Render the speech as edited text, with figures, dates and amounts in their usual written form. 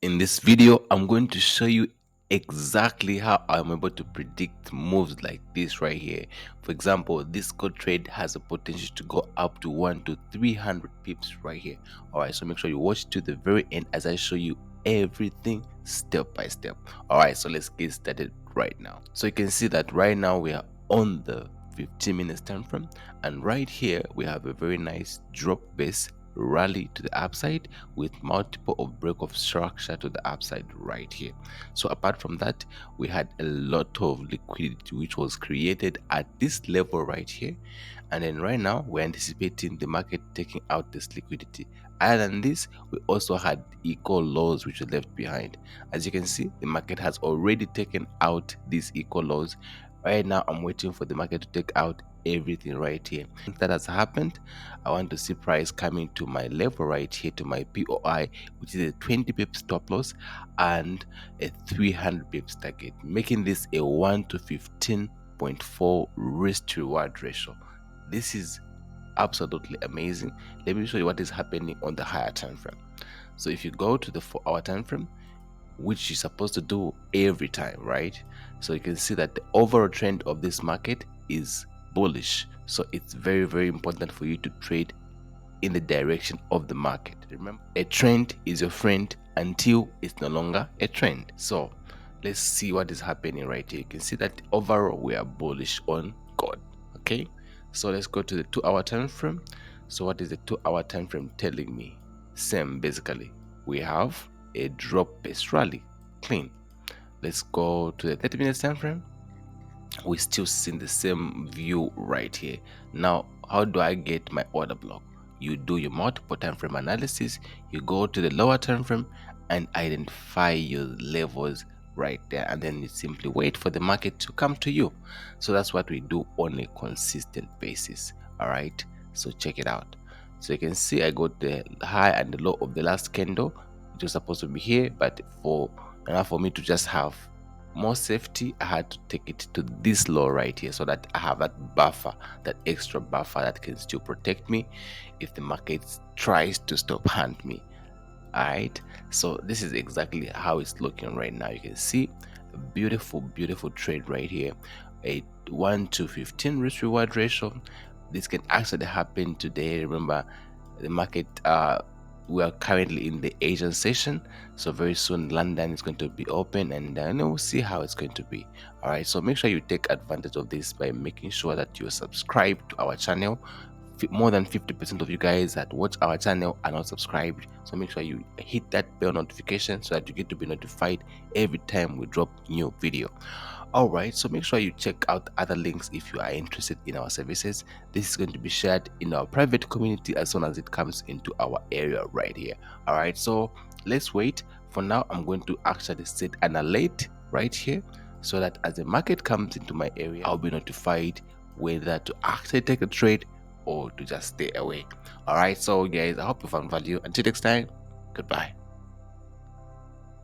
In this video, I'm going to show you exactly how I'm able to predict moves like this right here. For example, this code trade has a potential to go up to 1 to 300 pips right here. Alright, so make sure you watch to the very end as I show you everything step by step. Alright, so let's get started right now. So you can see that right now we are on the 15 minutes time frame, and right here we have a very nice drop base rally to the upside with multiple of break of structure to the upside right here. So apart from that, we had a lot of liquidity which was created at this level right here, and then right now we're anticipating the market taking out this liquidity. Other than this, we also had equal lows which were left behind. As you can see, the market has already taken out these equal lows. Right now I'm waiting for the market to take out everything right here. If that has happened, I want to see price coming to my level right here, to my POI, which is a 20 pips stop loss and a 300 pips target, making this a 1 to 15.4 risk to reward ratio. This is absolutely amazing. Let me show you what is happening on the higher time frame. So if you go to the 4-hour time frame, which you're supposed to do every time, right? So you can see that the overall trend of this market is bullish. So it's very, very important for you to trade in the direction of the market. Remember, a trend is your friend until it's no longer a trend. So let's see what is happening right here. You can see that overall we are bullish on gold. Okay, so let's go to the 2-hour time frame. So what is the 2-hour time frame telling me? Same, basically we have a drop base rally, clean. Let's go to the 30 minutes time frame. We still seeing the same view right here. Now how do I get my order block? You do your multiple time frame analysis, you go to the lower time frame and identify your levels right there, and then you simply wait for the market to come to you. So that's what we do on a consistent basis. All right, so check it out. So you can see I got the high and the low of the last candle. It was supposed to be here, but for me to just have more safety, I had to take it to this low right here, so that I have that buffer, that extra buffer that can still protect me if the market tries to stop hunt me. All right, so this is exactly how it's looking right now. You can see a beautiful trade right here, a 1 to 15 risk reward ratio. This can actually happen today. Remember, the market we are currently in the Asian session, so very soon London is going to be open, and we'll see how it's going to be. All right, so make sure you take advantage of this by making sure that you subscribe to our channel. More than 50% of you guys that watch our channel are not subscribed, so make sure you hit that bell notification so that you get to be notified every time we drop new video. All right, so make sure you check out other links if you are interested in our services. This is going to be shared in our private community as soon as it comes into our area right here. All right, so let's wait. For now, I'm going to actually set an alert right here, so that as the market comes into my area, I'll be notified whether to actually take a trade or to just stay away. All right, so guys, I hope you found value. Until next time, goodbye.